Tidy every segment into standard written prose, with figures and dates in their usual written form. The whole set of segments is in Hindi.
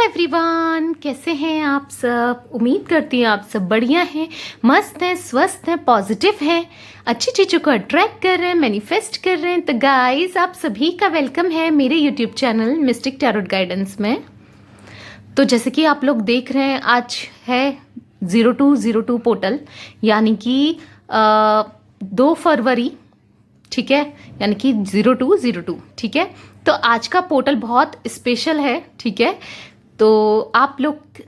एवरीवन, कैसे हैं आप सब। उम्मीद करती हूँ आप सब बढ़िया हैं, मस्त हैं, स्वस्थ हैं, पॉजिटिव हैं, अच्छी चीज़ों को अट्रैक्ट कर रहे हैं, मैनिफेस्ट कर रहे हैं। तो गाइस, आप सभी का वेलकम है मेरे YouTube channel mistake tarot guidance में। तो जैसे कि आप लोग देख रहे हैं, आज है 0202 पोर्टल, यानी कि 2 फरवरी, ठीक है, यानी कि 0202, ठीक है। तो आज का पोर्टल बहुत स्पेशल है, ठीक है। तो आप लोग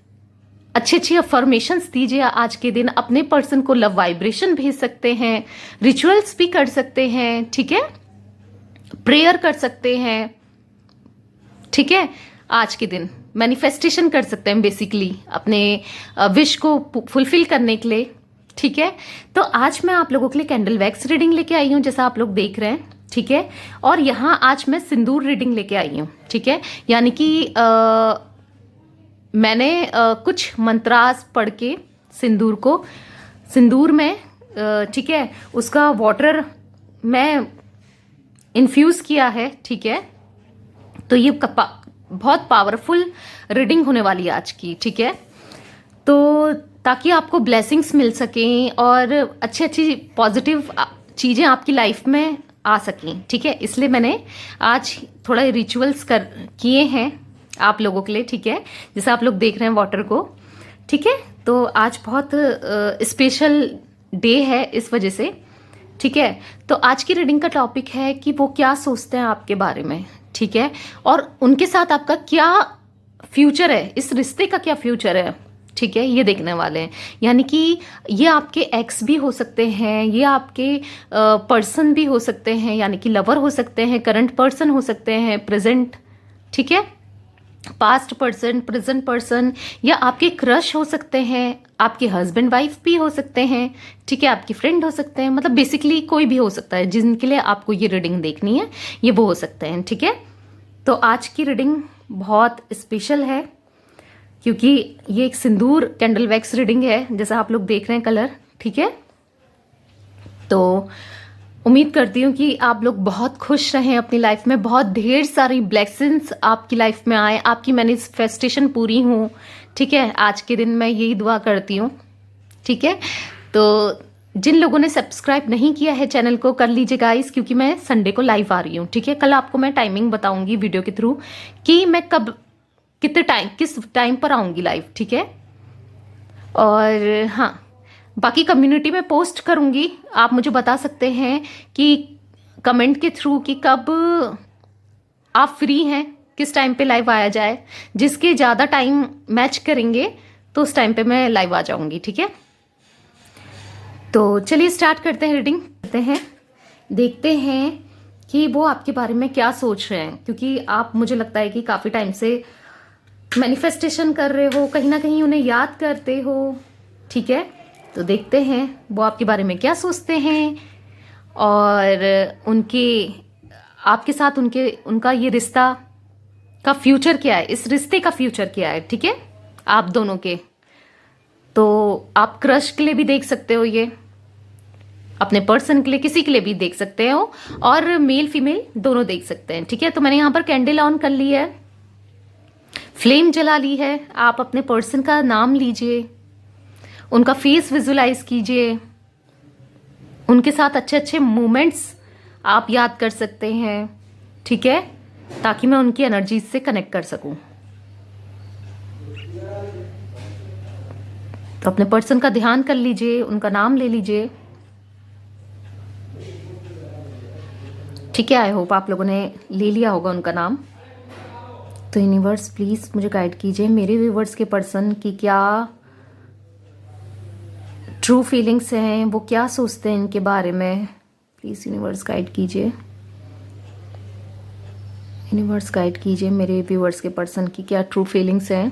अच्छी अच्छी अफर्मेशंस दीजिए आज के दिन। अपने पर्सन को लव वाइब्रेशन भेज सकते हैं, रिचुअल्स भी कर सकते हैं, ठीक है, प्रेयर कर सकते हैं, ठीक है। आज के दिन मैनिफेस्टेशन कर सकते हैं, बेसिकली अपने विश को फुलफिल करने के लिए, ठीक है। तो आज मैं आप लोगों के लिए कैंडल वैक्स रीडिंग लेके आई हूँ, जैसा आप लोग देख रहे हैं, ठीक है। और यहाँ आज मैं सिंदूर रीडिंग लेके आई हूँ, ठीक है। यानी कि मैंने कुछ मंत्रास पढ़ के सिंदूर में, ठीक है, उसका वाटर मैं इन्फ्यूज़ किया है, ठीक है। तो ये बहुत पावरफुल रीडिंग होने वाली है आज की, ठीक है। तो ताकि आपको ब्लेसिंग्स मिल सकें और अच्छी अच्छी पॉजिटिव चीज़ें आपकी लाइफ में आ सकें, ठीक है। इसलिए मैंने आज थोड़ा रिचुअल्स किए हैं आप लोगों के लिए, ठीक है। जैसे आप लोग देख रहे हैं वाटर को, ठीक है। तो आज बहुत स्पेशल डे है इस वजह से, ठीक है। तो आज की रीडिंग का टॉपिक है कि वो क्या सोचते हैं आपके बारे में, ठीक है, और उनके साथ आपका क्या फ्यूचर है, इस रिश्ते का क्या फ्यूचर है, ठीक है, ये देखने वाले हैं। यानी कि ये आपके एक्स भी हो सकते हैं, ये आपके पर्सन भी हो सकते हैं, यानी कि लवर हो सकते हैं, करंट पर्सन हो सकते हैं, प्रेजेंट, ठीक है, पास्ट पर्सन, प्रेजेंट पर्सन, या आपके क्रश हो सकते हैं, आपके हस्बैंड वाइफ भी हो सकते हैं, ठीक है, आपकी फ्रेंड हो सकते हैं, मतलब बेसिकली कोई भी हो सकता है जिनके लिए आपको ये रीडिंग देखनी है, ये वो हो सकते हैं, ठीक है। तो आज की रीडिंग बहुत स्पेशल है क्योंकि ये एक सिंदूर कैंडल वैक्स रीडिंग है, जैसा आप लोग देख रहे हैं कलर, ठीक है। तो उम्मीद करती हूँ कि आप लोग बहुत खुश रहें अपनी लाइफ में, बहुत ढेर सारी ब्लेसिंग्स आपकी लाइफ में आए, आपकी मैनिफेस्टेशन पूरी हो, ठीक है। आज के दिन मैं यही दुआ करती हूँ, ठीक है। तो जिन लोगों ने सब्सक्राइब नहीं किया है चैनल को, कर लीजिए गाइस, क्योंकि मैं संडे को लाइव आ रही हूँ, ठीक है। कल आपको मैं टाइमिंग बताऊंगी वीडियो के थ्रू कि मैं कब, किस टाइम पर आऊंगी लाइव, ठीक है। और हाँ, बाकी कम्युनिटी में पोस्ट करूंगी, आप मुझे बता सकते हैं कि कमेंट के थ्रू कि कब आप फ्री हैं, किस टाइम पे लाइव आया जाए। जिसके ज़्यादा टाइम मैच करेंगे तो उस टाइम पे मैं लाइव आ जाऊंगी, ठीक है। तो चलिए स्टार्ट करते हैं, रीडिंग करते हैं, देखते हैं कि वो आपके बारे में क्या सोच रहे हैं, क्योंकि आप, मुझे लगता है कि काफ़ी टाइम से मैनिफेस्टेशन कर रहे हो, कहीं ना कहीं उन्हें याद करते हो, ठीक है। तो देखते हैं वो आपके बारे में क्या सोचते हैं और आपके साथ उनका ये रिश्ता का फ्यूचर क्या है, इस रिश्ते का फ्यूचर क्या है, ठीक है, आप दोनों के। तो आप क्रश के लिए भी देख सकते हो, ये अपने पर्सन के लिए, किसी के लिए भी देख सकते हो, और मेल फीमेल दोनों देख सकते हैं, ठीक है। तो मैंने यहाँ पर कैंडल ऑन कर ली है, फ्लेम जला ली है। आप अपने पर्सन का नाम लीजिए, उनका फेस विजुलाइज कीजिए, उनके साथ अच्छे अच्छे मोमेंट्स आप याद कर सकते हैं, ठीक है, ताकि मैं उनकी एनर्जी से कनेक्ट कर सकूं। तो अपने पर्सन का ध्यान कर लीजिए, उनका नाम ले लीजिए, ठीक है। आई होप आप लोगों ने ले लिया होगा उनका नाम। तो यूनिवर्स प्लीज मुझे गाइड कीजिए, मेरे व्यूवर्स के पर्सन की क्या ट्रू फीलिंग्स हैं, वो क्या सोचते हैं इनके बारे में। प्लीज यूनिवर्स गाइड कीजिए, यूनिवर्स गाइड कीजिए, मेरे व्यूवर्स के पर्सन की क्या ट्रू फीलिंग्स हैं,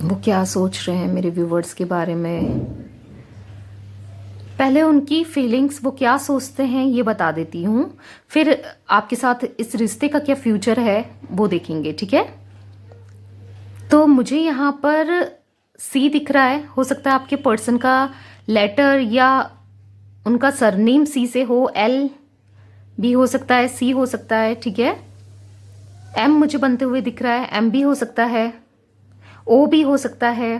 वो क्या सोच रहे हैं मेरे व्यूवर्स के बारे में। पहले उनकी फीलिंग्स, वो क्या सोचते हैं ये बता देती हूँ, फिर आपके साथ इस रिश्ते का क्या फ्यूचर है वो देखेंगे, ठीक है। तो मुझे यहाँ पर सी दिख रहा है, हो सकता है आपके पर्सन का लेटर या उनका सरनेम सी से हो, एल भी हो सकता है, सी हो सकता है, ठीक है। एम मुझे बनते हुए दिख रहा है, एम भी हो सकता है, ओ भी हो सकता है,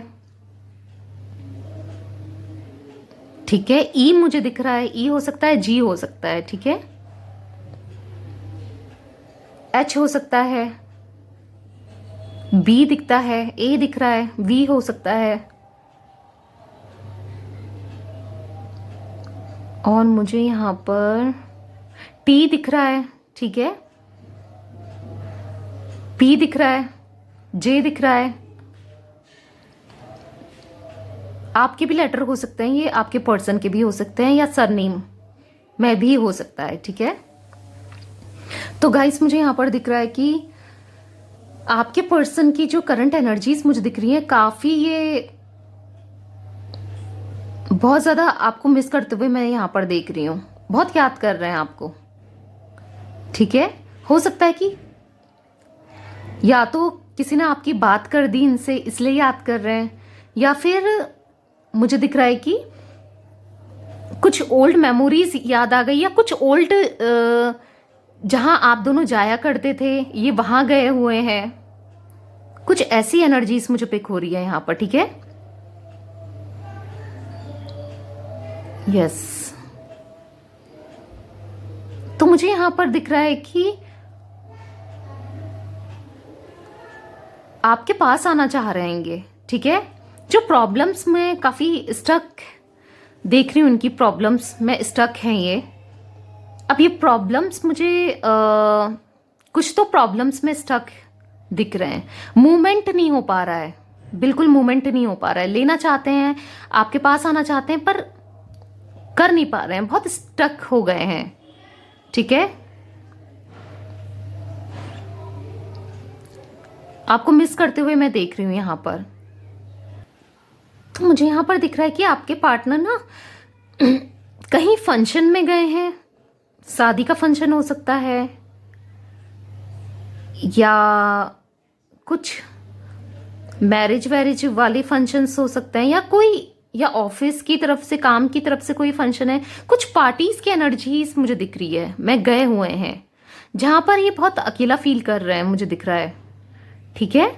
ठीक है। ई मुझे दिख रहा है, ई हो सकता है, जी हो सकता है, ठीक है। एच हो सकता है, बी दिखता है, ए दिख रहा है, वी हो सकता है, और मुझे यहाँ पर टी दिख रहा है, ठीक है, पी दिख रहा है, जे दिख रहा है। आपके भी लेटर हो सकते हैं, ये आपके पर्सन के भी हो सकते हैं, या सरनेम में भी हो सकता है, ठीक है। तो गाइस मुझे यहाँ पर दिख रहा है कि आपके पर्सन की जो करंट एनर्जीज मुझे दिख रही है, काफी ये बहुत ज्यादा आपको मिस करते हुए मैं यहाँ पर देख रही हूँ, बहुत याद कर रहे हैं आपको, ठीक है। हो सकता है कि या तो किसी ने आपकी बात कर दी इनसे इसलिए याद कर रहे हैं, या फिर मुझे दिख रहा है कि कुछ ओल्ड मेमोरीज याद आ गई, या कुछ ओल्ड जहां आप दोनों जाया करते थे ये वहां गए हुए हैं। कुछ ऐसी एनर्जीज मुझे पिक हो रही है यहां पर, ठीक है। यस, तो मुझे यहां पर दिख रहा है कि आपके पास आना चाह रहे हैं ये, ठीक है। जो प्रॉब्लम्स में काफी स्टक देख रही हूँ, उनकी प्रॉब्लम्स में स्टक हैं ये। अब ये प्रॉब्लम्स मुझे कुछ तो प्रॉब्लम्स में स्टक दिख रहे हैं, मूवमेंट नहीं हो पा रहा है, बिल्कुल मूवमेंट नहीं हो पा रहा है। लेना चाहते हैं, आपके पास आना चाहते हैं, पर कर नहीं पा रहे हैं, बहुत स्टक हो गए हैं, ठीक है। आपको मिस करते हुए मैं देख रही हूं यहां पर। तो मुझे यहां पर दिख रहा है कि आपके पार्टनर ना कहीं फंक्शन में गए हैं, शादी का फंक्शन हो सकता है, या कुछ मैरिज वैरिज वाले फंक्शंस हो सकते हैं, या कोई, या ऑफिस की तरफ से, काम की तरफ से कोई फंक्शन है। कुछ पार्टीज की एनर्जीज मुझे दिख रही है, मैं गए हुए हैं जहां पर ये बहुत अकेला फील कर रहे हैं, मुझे दिख रहा है, ठीक है।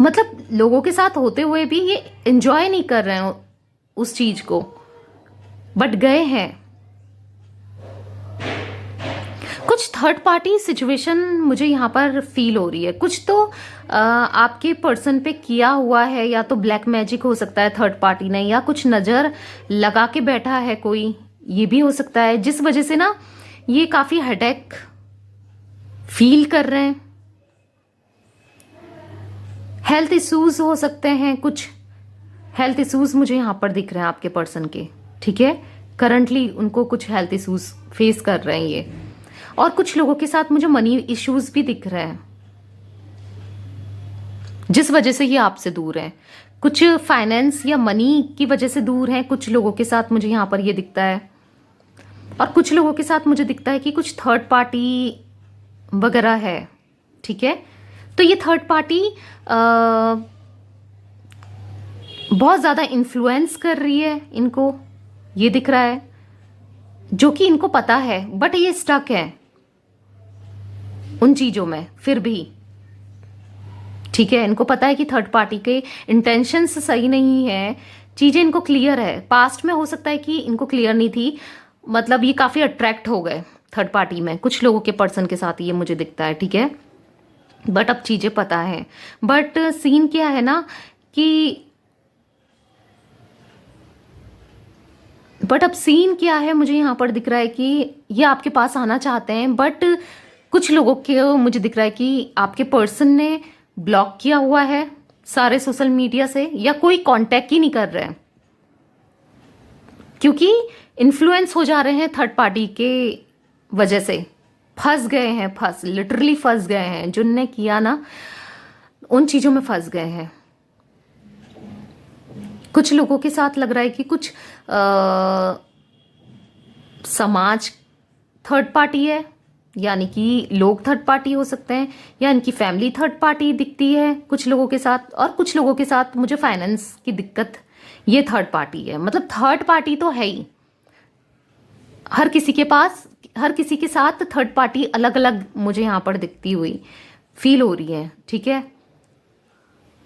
मतलब लोगों के साथ होते हुए भी ये एंजॉय नहीं कर रहे हैं उस चीज को, बट गए हैं। कुछ थर्ड पार्टी सिचुएशन मुझे यहाँ पर फील हो रही है, कुछ तो आपके पर्सन पे किया हुआ है, या तो ब्लैक मैजिक हो सकता है थर्ड पार्टी ने, या कुछ नजर लगा के बैठा है कोई, ये भी हो सकता है, जिस वजह से ना ये काफी हेडेक फील कर रहे हैं। हेल्थ इश्यूज हो सकते हैं, कुछ हेल्थ इश्यूज मुझे यहां पर दिख रहे हैं आपके पर्सन के, ठीक है। करंटली उनको कुछ हेल्थ इश्यूज फेस कर रहे हैं ये, और कुछ लोगों के साथ मुझे मनी इश्यूज भी दिख रहे हैं, जिस वजह से ये आपसे दूर हैं। कुछ फाइनेंस या मनी की वजह से दूर हैं कुछ लोगों के साथ, मुझे यहां पर ये दिखता है। और कुछ लोगों के साथ मुझे दिखता है कि कुछ थर्ड पार्टी वगैरह है, ठीक है। तो ये थर्ड पार्टी बहुत ज्यादा इन्फ्लुएंस कर रही है इनको, ये दिख रहा है, जो कि इनको पता है, बट ये स्टक है उन चीजों में फिर भी, ठीक है। इनको पता है कि थर्ड पार्टी के इंटेंशंस सही नहीं है, चीजें इनको क्लियर है। पास्ट में हो सकता है कि इनको क्लियर नहीं थी, मतलब ये काफी अट्रैक्ट हो गए थर्ड पार्टी में, कुछ लोगों के पर्सन के साथ ये मुझे दिखता है, ठीक है। बट अब चीजें पता है, बट सीन क्या है ना कि बट अब सीन क्या है, मुझे यहां पर दिख रहा है कि ये आपके पास आना चाहते हैं, बट कुछ लोगों के मुझे दिख रहा है कि आपके पर्सन ने ब्लॉक किया हुआ है सारे सोशल मीडिया से, या कोई कांटेक्ट ही नहीं कर रहे हैं, क्योंकि इन्फ्लुएंस हो जा रहे हैं थर्ड पार्टी के वजह से, फंस गए हैं, लिटरली फंस गए हैं, जिनने किया ना उन चीजों में फंस गए हैं। कुछ लोगों के साथ लग रहा है कि कुछ समाज थर्ड पार्टी है, यानी कि लोग थर्ड पार्टी हो सकते हैं, या इनकी फैमिली थर्ड पार्टी दिखती है कुछ लोगों के साथ। और कुछ लोगों के साथ मुझे फाइनेंस की दिक्कत, ये थर्ड पार्टी है, मतलब थर्ड पार्टी तो है ही, हर किसी के पास, हर किसी के साथ थर्ड पार्टी अलग अलग मुझे यहाँ पर दिखती हुई फील हो रही है, ठीक है।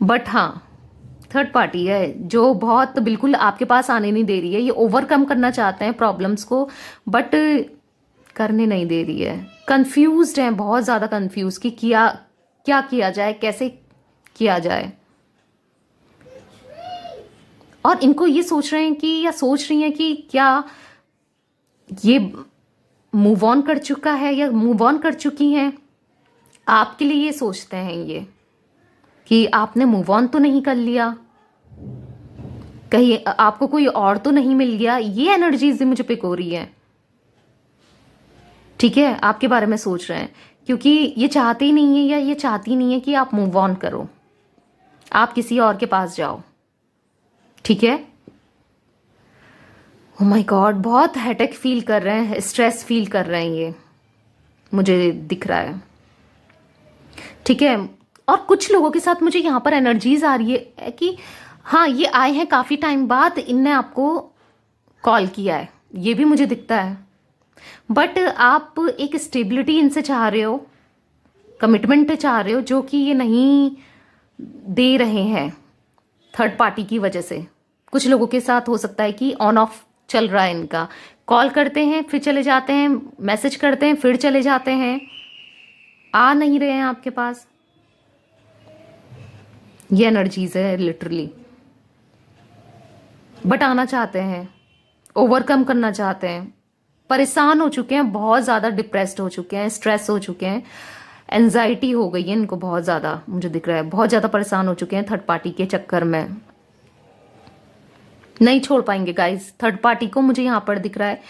बट हाँ, थर्ड पार्टी है जो बहुत बिल्कुल आपके पास आने नहीं दे रही है। ये ओवरकम करना चाहते हैं प्रॉब्लम्स को, बट करने नहीं दे रही है। कंफ्यूज्ड है, बहुत ज़्यादा कंफ्यूज कि क्या किया जाए, कैसे किया जाए। और इनको ये सोच रहे हैं कि, या सोच रही हैं कि क्या ये मूव ऑन कर चुका है या मूव ऑन कर चुकी हैं। आपके लिए ये सोचते हैं ये कि आपने मूव ऑन तो नहीं कर लिया, कहीं आपको कोई और तो नहीं मिल गया। ये एनर्जीज मुझे पिक हो रही है, ठीक है। आपके बारे में सोच रहे हैं क्योंकि ये चाहते ही नहीं है, या ये चाहती नहीं है कि आप मूव ऑन करो, आप किसी और के पास जाओ, ठीक है। ओ माय गॉड, बहुत हेडेक फील कर रहे हैं, स्ट्रेस फील कर रहे हैं, ये मुझे दिख रहा है, ठीक है। और कुछ लोगों के साथ मुझे यहाँ पर एनर्जीज आ रही है कि हाँ, ये आए हैं काफ़ी टाइम बाद, इनने आपको कॉल किया है, ये भी मुझे दिखता है। बट आप एक स्टेबिलिटी इनसे चाह रहे हो, कमिटमेंट चाह रहे हो, जो कि ये नहीं दे रहे हैं थर्ड पार्टी की वजह से। कुछ लोगों के साथ हो सकता है कि ऑन ऑफ चल रहा है इनका, कॉल करते हैं फिर चले जाते हैं, मैसेज करते हैं फिर चले जाते हैं, आ नहीं रहे हैं आपके पास। ये एनर्जीज है लिटरली। बट आना चाहते हैं, ओवरकम करना चाहते हैं, परेशान हो चुके हैं, बहुत ज़्यादा डिप्रेस्ड हो चुके हैं, स्ट्रेस हो चुके हैं, एंजाइटी हो गई है इनको बहुत ज़्यादा, मुझे दिख रहा है बहुत ज़्यादा परेशान हो चुके हैं थर्ड पार्टी के चक्कर में। नहीं छोड़ पाएंगे गाइस थर्ड पार्टी को, मुझे यहाँ पर दिख रहा है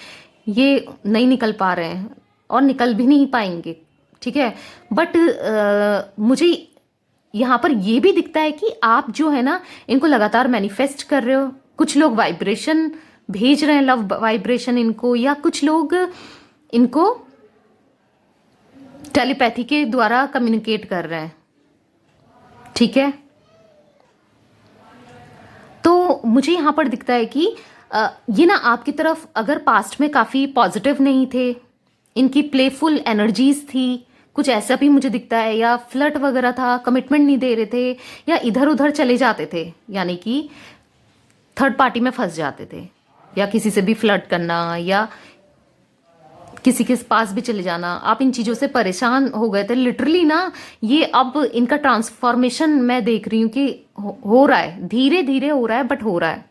ये नहीं निकल पा रहे हैं और निकल भी नहीं पाएंगे, ठीक है। बट मुझे यहाँ पर ये भी दिखता है कि आप जो है ना इनको लगातार मैनिफेस्ट कर रहे हो। कुछ लोग वाइब्रेशन भेज रहे हैं, लव वाइब्रेशन इनको, या कुछ लोग इनको टेलीपैथी के द्वारा कम्युनिकेट कर रहे हैं, ठीक है। तो मुझे यहाँ पर दिखता है कि ये ना आपकी तरफ अगर पास्ट में काफ़ी पॉजिटिव नहीं थे, इनकी प्लेफुल एनर्जीज थी, कुछ ऐसा भी मुझे दिखता है, या फ्लर्ट वगैरह था, कमिटमेंट नहीं दे रहे थे, या इधर उधर चले जाते थे, यानी कि थर्ड पार्टी में फंस जाते थे, या किसी से भी फ्लर्ट करना, या किसी के पास भी चले जाना। आप इन चीज़ों से परेशान हो गए थे लिटरली ना। ये अब इनका ट्रांसफॉर्मेशन मैं देख रही हूँ कि हो रहा है, धीरे धीरे हो रहा है, बट हो रहा है,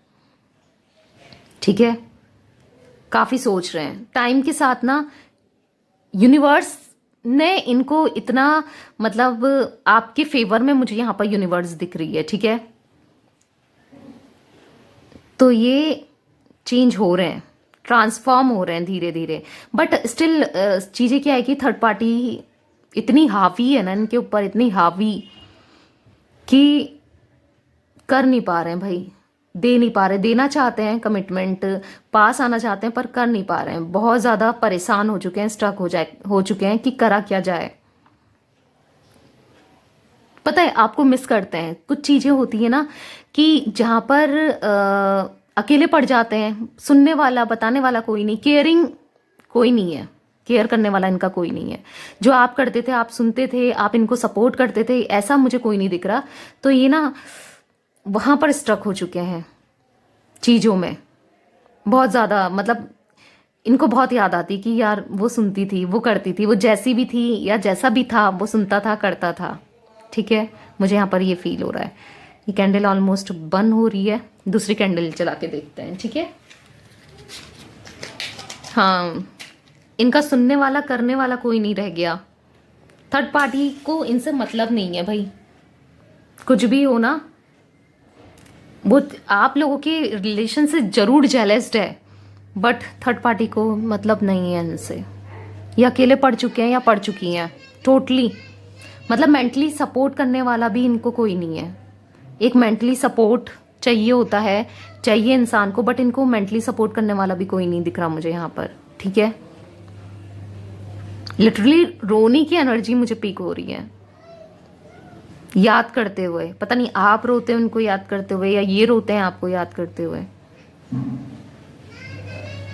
ठीक है। काफ़ी सोच रहे हैं टाइम के साथ ना, यूनिवर्स ने इनको इतना, मतलब आपके फेवर में मुझे यहाँ पर यूनिवर्स दिख रही है, ठीक है। तो ये चेंज हो रहे हैं, ट्रांसफॉर्म हो रहे हैं धीरे धीरे। बट स्टिल चीज़ें क्या है कि थर्ड पार्टी इतनी हावी है ना इनके ऊपर, इतनी हावी कि कर नहीं पा रहे हैं भाई, दे नहीं पा रहे। देना चाहते हैं कमिटमेंट, पास आना चाहते हैं, पर कर नहीं पा रहे हैं। बहुत ज़्यादा परेशान हो चुके हैं, स्ट्रक हो चुके हैं कि करा क्या जाए। पता है आपको मिस करते हैं। कुछ चीज़ें होती है ना कि जहाँ पर अकेले पड़ जाते हैं, सुनने वाला बताने वाला कोई नहीं, केयरिंग कोई नहीं है, केयर करने वाला इनका कोई नहीं है। जो आप करते थे, आप सुनते थे, आप इनको सपोर्ट करते थे, ऐसा मुझे कोई नहीं दिख रहा। तो ये ना वहाँ पर स्ट्रक हो चुके हैं चीज़ों में बहुत ज़्यादा। मतलब इनको बहुत याद आती कि यार वो सुनती थी, वो करती थी, वो जैसी भी थी या जैसा भी था वो सुनता था, करता था, ठीक है। मुझे यहाँ पर ये फील हो रहा है। ये कैंडल ऑलमोस्ट बंद हो रही है, दूसरी कैंडल चला के देखते हैं, ठीक है। हाँ, इनका सुनने वाला करने वाला कोई नहीं रह गया। थर्ड पार्टी को इनसे मतलब नहीं है भाई, कुछ भी हो ना। वो आप लोगों के रिलेशन से जरूर जेलस्ड है, बट थर्ड पार्टी को मतलब नहीं है इनसे। ये अकेले पड़ चुके हैं या पड़ चुकी हैं टोटली। मतलब मेंटली सपोर्ट करने वाला भी इनको कोई नहीं है। एक मेंटली सपोर्ट चाहिए होता है, चाहिए इंसान को, बट इनको मेंटली सपोर्ट करने वाला भी कोई नहीं दिख रहा मुझे यहाँ पर, ठीक है। लिटरली रोने की एनर्जी मुझे पीक हो रही है, याद करते हुए। पता नहीं आप रोते हैं उनको याद करते हुए, या ये रोते हैं आपको याद करते हुए।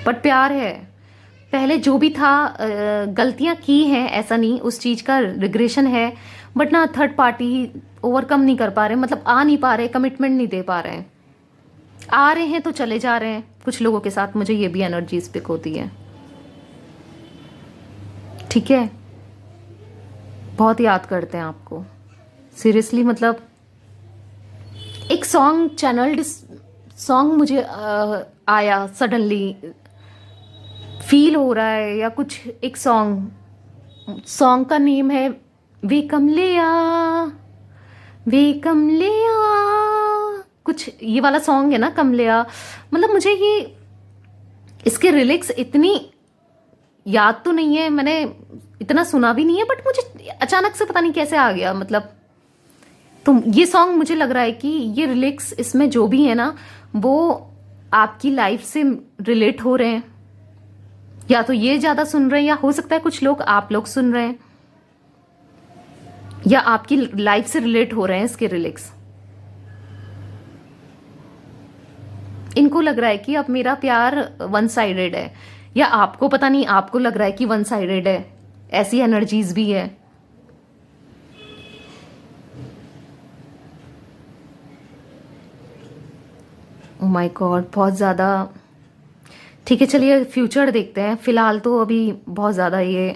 बट प्यार है, पहले जो भी था गलतियां की हैं, ऐसा नहीं, उस चीज़ का रिग्रेशन है, बट ना थर्ड पार्टी ओवरकम नहीं कर पा रहे, मतलब आ नहीं पा रहे, कमिटमेंट नहीं दे पा रहे हैं। आ रहे हैं तो चले जा रहे हैं कुछ लोगों के साथ, मुझे ये भी एनर्जी पिक होती है। ठीक है, बहुत याद करते हैं आपको सीरियसली। मतलब एक सॉन्ग चैनल्ड सॉन्ग मुझे आया सडनली, फील हो रहा है या कुछ, एक सॉन्ग का नेम है वे कमलिया, वे कमलिया, कुछ ये वाला सॉन्ग है ना कमलिया। मतलब मुझे ये इसके लिरिक्स इतनी याद तो नहीं है, मैंने इतना सुना भी नहीं है, बट मुझे अचानक से पता नहीं कैसे आ गया। मतलब तो ये सॉन्ग मुझे लग रहा है कि ये लिरिक्स इसमें जो भी है ना, वो आपकी लाइफ से रिलेट हो रहे हैं, या तो ये ज्यादा सुन रहे हैं, या हो सकता है कुछ लोग आप लोग सुन रहे हैं, या आपकी लाइफ से रिलेट हो रहे हैं इसके लिरिक्स। इनको लग रहा है कि अब मेरा प्यार वन साइडेड है, या आपको पता नहीं, आपको लग रहा है कि वन साइडेड है। ऐसी एनर्जीज भी है। ओ माय गॉड, बहुत ज़्यादा। ठीक है, चलिए फ्यूचर देखते हैं। फिलहाल तो अभी बहुत ज़्यादा ये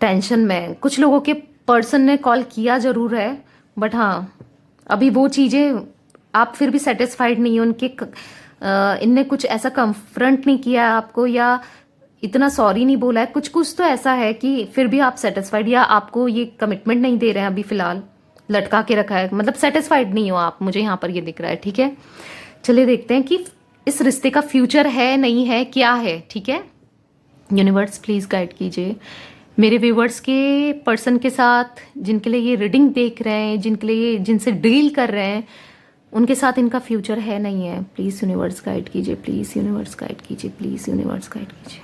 टेंशन में। कुछ लोगों के पर्सन ने कॉल किया ज़रूर है, बट हाँ अभी वो चीज़ें आप फिर भी सेटिस्फाइड नहीं हो उनके, इनने कुछ ऐसा कन्फ्रंट नहीं किया है आपको, या इतना सॉरी नहीं बोला है, कुछ कुछ तो ऐसा है कि फिर भी आप सेटिस्फाइड, या आपको ये कमिटमेंट नहीं दे रहे हैं, अभी फिलहाल लटका के रखा है, मतलब सेटिस्फाइड नहीं हो आप, मुझे यहाँ पर ये दिख रहा है। ठीक है, चलिए देखते हैं कि इस रिश्ते का फ्यूचर है नहीं है, क्या है। ठीक है, यूनिवर्स प्लीज गाइड कीजिए मेरे व्यूवर्स के पर्सन के साथ, जिनके लिए ये रीडिंग देख रहे हैं, जिनके लिए जिनसे डील कर रहे हैं, उनके साथ इनका फ्यूचर है नहीं है। प्लीज यूनिवर्स गाइड कीजिए, प्लीज यूनिवर्स गाइड कीजिए, प्लीज यूनिवर्स गाइड कीजिए।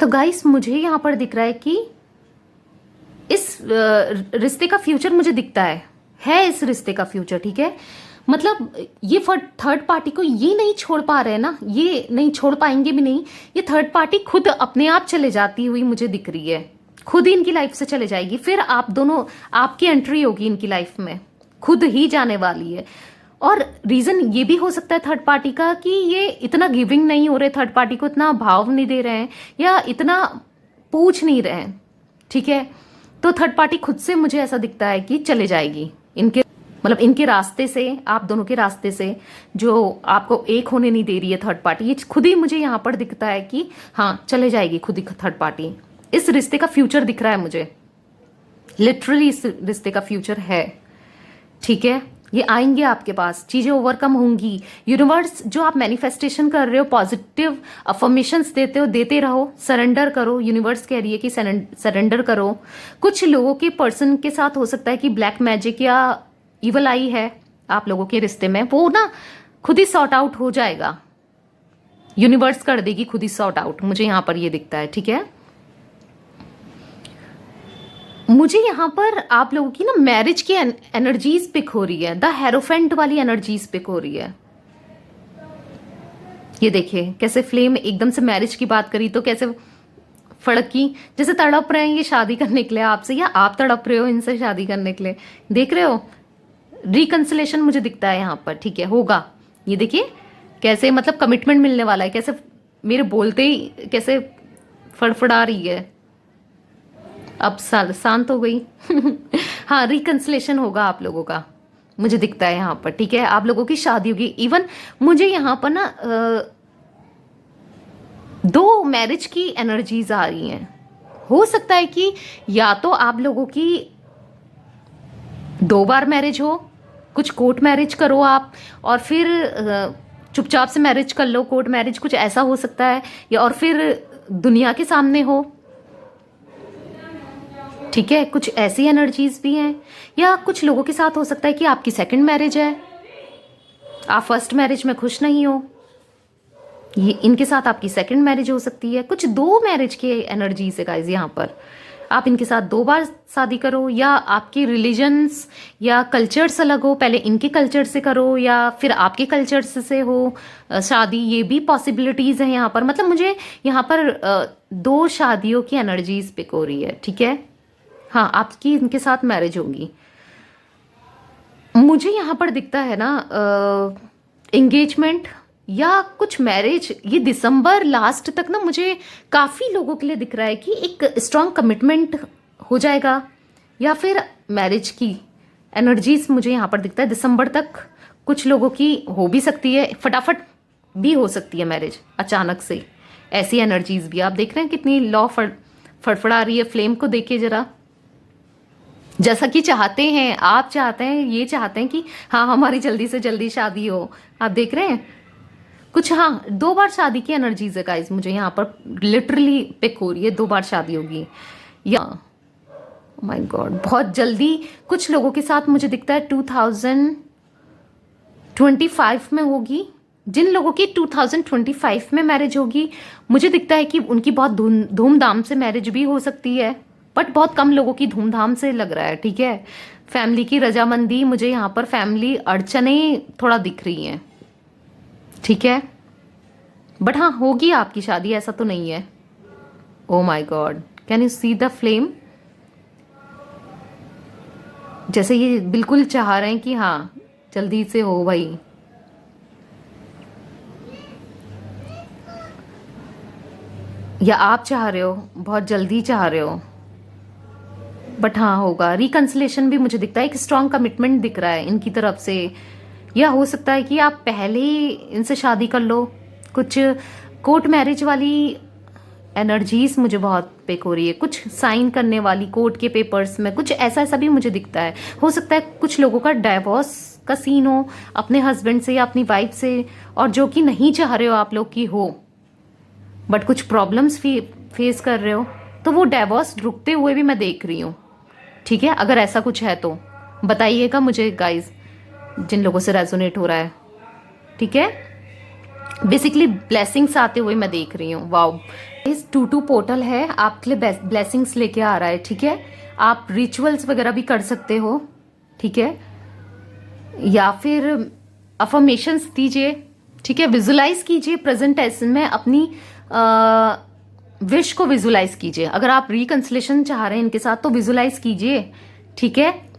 तो गाइस मुझे यहाँ पर दिख रहा है कि इस रिश्ते का फ्यूचर मुझे दिखता है इस रिश्ते का फ्यूचर। ठीक है, मतलब ये थर्ड पार्टी को ये नहीं छोड़ पा रहे हैं ना, ये नहीं छोड़ पाएंगे भी नहीं। ये थर्ड पार्टी खुद अपने आप चले जाती हुई मुझे दिख रही है, खुद ही इनकी लाइफ से चले जाएगी, फिर आप दोनों, आपकी एंट्री होगी इनकी लाइफ में, खुद ही जाने वाली है। और रीजन ये भी हो सकता है थर्ड पार्टी का कि ये इतना गिविंग नहीं हो रहे, थर्ड पार्टी को इतना भाव नहीं दे रहे हैं, या इतना पूछ नहीं रहे हैं। ठीक है, तो थर्ड पार्टी खुद से मुझे ऐसा दिखता है कि चले जाएगी इनके, मतलब इनके रास्ते से, आप दोनों के रास्ते से, जो आपको एक होने नहीं दे रही है थर्ड पार्टी, ये खुद ही मुझे यहाँ पर दिखता है कि हाँ चले जाएगी खुद ही थर्ड पार्टी। इस रिश्ते का फ्यूचर दिख रहा है मुझे, लिटरली इस रिश्ते का फ्यूचर है। ठीक है, ये आएंगे आपके पास, चीजें ओवरकम होंगी। यूनिवर्स जो आप मैनिफेस्टेशन कर रहे हो, पॉजिटिव अफर्मेशंस देते हो, देते रहो, सरेंडर करो। यूनिवर्स कह रही है कि सरेंडर करो। कुछ लोगों के पर्सन के साथ हो सकता है कि ब्लैक मैजिक या इवल आई है आप लोगों के रिश्ते में, वो ना खुद ही सॉर्ट आउट हो जाएगा, यूनिवर्स कर देगी खुद ही सॉर्ट आउट, मुझे यहाँ पर ये दिखता है। ठीक है, मुझे यहाँ पर आप लोगों की ना मैरिज की एनर्जीज पिक हो रही है, द हेरोफेंट वाली एनर्जीज पिक हो रही है। ये देखिए कैसे फ्लेम, एकदम से मैरिज की बात करी तो कैसे फड़की, जैसे तड़प रहे हैं ये शादी करने के लिए आपसे, या आप तड़प रहे हो इनसे शादी करने के लिए। देख रहे हो, रिकंसिलेशन मुझे दिखता है यहाँ पर। ठीक है, होगा। ये देखिए कैसे, मतलब कमिटमेंट मिलने वाला है, कैसे मेरे बोलते ही कैसे फड़फड़ा रही है, अब शांत हो गई। हाँ, रिकंसिलेशन होगा आप लोगों का, मुझे दिखता है यहाँ पर। ठीक है, आप लोगों की शादी होगी। इवन मुझे यहाँ पर ना दो मैरिज की एनर्जीज आ रही हैं। हो सकता है कि या तो आप लोगों की 2 बार मैरिज हो, कुछ कोर्ट मैरिज करो आप, और फिर चुपचाप से मैरिज कर लो, कोर्ट मैरिज, कुछ ऐसा हो सकता है, या और फिर दुनिया के सामने हो। ठीक है, कुछ ऐसी एनर्जीज भी हैं। या कुछ लोगों के साथ हो सकता है कि आपकी सेकंड मैरिज है, आप फर्स्ट मैरिज में खुश नहीं हो, ये इनके साथ आपकी सेकंड मैरिज हो सकती है। कुछ 2 मैरिज के एनर्जीज है गाइस यहाँ पर। आप इनके साथ 2 बार शादी करो, या आपके रिलीजन्स या कल्चर्स अलग हो, पहले इनके कल्चर से करो या फिर आपके कल्चर से हो शादी, ये भी पॉसिबिलिटीज़ हैं यहाँ पर। मतलब मुझे यहाँ पर 2 शादियों की एनर्जीज पिक हो रही है, ठीक है। हाँ, आपकी इनके साथ मैरिज होगी। मुझे यहाँ पर दिखता है ना एंगेजमेंट या कुछ मैरिज, ये दिसंबर लास्ट तक ना मुझे काफ़ी लोगों के लिए दिख रहा है कि एक स्ट्रॉन्ग कमिटमेंट हो जाएगा, या फिर मैरिज की एनर्जीज मुझे यहाँ पर दिखता है दिसंबर तक कुछ लोगों की हो भी सकती है, फटाफट भी हो सकती है मैरिज अचानक से। ऐसी एनर्जीज भी आप देख रहे हैं कितनी लॉ फड़फड़ा रही है। फ्लेम को देखिए जरा, जैसा कि चाहते हैं आप, चाहते हैं, ये चाहते हैं कि हाँ हमारी जल्दी से जल्दी शादी हो। आप देख रहे हैं कुछ, हाँ 2 बार शादी की एनर्जीज है गाइस, मुझे यहाँ पर लिटरली पिक हो रही है 2 बार शादी होगी। या माय गॉड, बहुत जल्दी कुछ लोगों के साथ मुझे दिखता है 2025 में होगी। जिन लोगों की 2025 में मैरिज होगी, मुझे दिखता है कि उनकी बहुत धूमधाम से मैरिज भी हो सकती है, बट बहुत कम लोगों की धूमधाम से लग रहा है, ठीक है। फैमिली की रजामंदी, मुझे यहाँ पर फैमिली अड़चने थोड़ा दिख रही हैं, ठीक है। बट हाँ होगी आपकी शादी, ऐसा तो नहीं है। Oh my God, can you see the flame? जैसे ये बिल्कुल चाह रहे हैं कि हाँ जल्दी से हो भाई। या आप चाह रहे हो, बहुत जल्दी चाह रहे हो, बट हाँ होगा। रिकंसिलेशन भी मुझे दिखता है, एक स्ट्रॉन्ग कमिटमेंट दिख रहा है इनकी तरफ से। या हो सकता है कि आप पहले इनसे शादी कर लो। कुछ कोर्ट मैरिज वाली एनर्जीज मुझे बहुत पिक हो रही है, कुछ साइन करने वाली कोर्ट के पेपर्स में, कुछ ऐसा ऐसा भी मुझे दिखता है। हो सकता है कुछ लोगों का डाइवोर्स का सीन हो अपने हस्बैंड से या अपनी वाइफ से, और जो कि नहीं चाह रहे हो आप लोग की हो, बट कुछ प्रॉब्लम्स फेस कर रहे हो, तो वो डाइवोर्स रुकते हुए भी मैं देख रही हूँ, ठीक है। अगर ऐसा कुछ है तो बताइएगा मुझे गाइज, जिन लोगों से रेजोनेट हो रहा है, ठीक है। बेसिकली ब्लेसिंग्स आते हुए मैं देख रही हूँ। वाओ, इस 2-2 पोर्टल है, आपके लिए ब्लेसिंग्स लेके आ रहा है, ठीक है। आप रिचुअल्स वगैरह भी कर सकते हो, ठीक है, या फिर अफर्मेशंस दीजिए, ठीक है। विजुलाइज कीजिए प्रेजेंट टेंस में अपनी विश को विजुलाइज कीजिए। अगर आप रिकंसिलेशन चाह रहे हैं इनके साथ तो विजुलाइज कीजिए, ठीक है।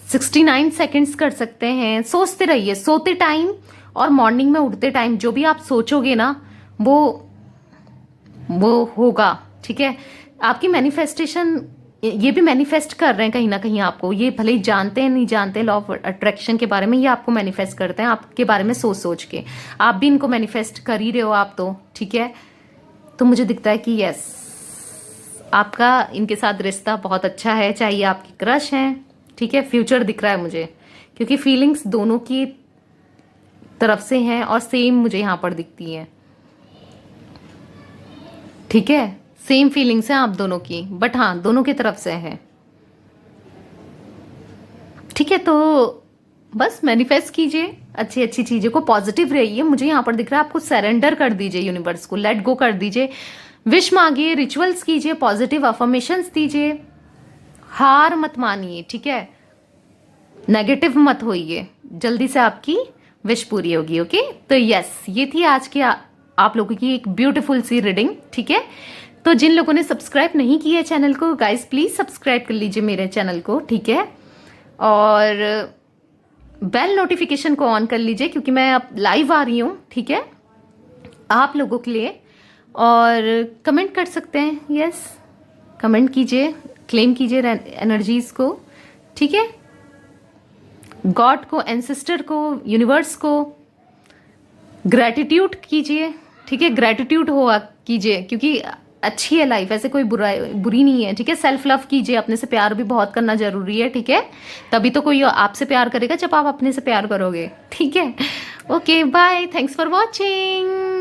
69 सेकंड्स कर सकते हैं। सोचते रहिए, सोते टाइम और मॉर्निंग में उठते टाइम जो भी आप सोचोगे ना वो होगा, ठीक है। आपकी मैनिफेस्टेशन, ये भी मैनिफेस्ट कर रहे हैं कहीं ना कहीं आपको, ये भले ही जानते हैं नहीं जानते लॉ ऑफ अट्रैक्शन के बारे में, ये आपको मैनिफेस्ट करते हैं आपके बारे में सोच सोच के। आप भी इनको मैनिफेस्ट कर ही रहे हो आप तो, ठीक है। तो मुझे दिखता है कि यस, आपका इनके साथ रिश्ता बहुत अच्छा है, चाहे ये आपकी क्रश हैं, ठीक है। फ्यूचर दिख रहा है मुझे, क्योंकि फीलिंग्स दोनों की तरफ से हैं और सेम मुझे यहाँ पर दिखती हैं, ठीक है। सेम फीलिंग्स हैं आप दोनों की, बट हाँ दोनों की तरफ से है, ठीक है। तो बस मैनिफेस्ट कीजिए अच्छी अच्छी चीज़ों को, पॉजिटिव रहिए। मुझे यहाँ पर दिख रहा है आपको सरेंडर कर दीजिए यूनिवर्स को, लेट गो कर दीजिए, विश मांगिए, रिचुअल्स कीजिए, पॉजिटिव अफर्मेशंस दीजिए, हार मत मानिए, ठीक है। नेगेटिव मत होइए, जल्दी से आपकी विश पूरी होगी, ओके। तो यस, ये थी आज की आप लोगों की एक ब्यूटीफुल सी रीडिंग, ठीक है। तो जिन लोगों ने सब्सक्राइब नहीं किया है चैनल को, गाइस प्लीज सब्सक्राइब कर लीजिए मेरे चैनल को, ठीक है। और बेल नोटिफिकेशन को ऑन कर लीजिए, क्योंकि मैं अब लाइव आ रही हूँ, ठीक है, आप लोगों के लिए। और कमेंट कर सकते हैं, यस कमेंट कीजिए, क्लेम कीजिए एनर्जीज को, ठीक है। गॉड को, एंसेस्टर को, यूनिवर्स को ग्रैटिट्यूड कीजिए, ठीक है। ग्रैटिट्यूड हुआ कीजिए, क्योंकि अच्छी है लाइफ, ऐसे कोई बुरी नहीं है, ठीक है। सेल्फ लव कीजिए, अपने से प्यार भी बहुत करना जरूरी है, ठीक है। तभी तो कोई आपसे प्यार करेगा जब आप अपने से प्यार करोगे, ठीक है। Okay bye, thanks for watching.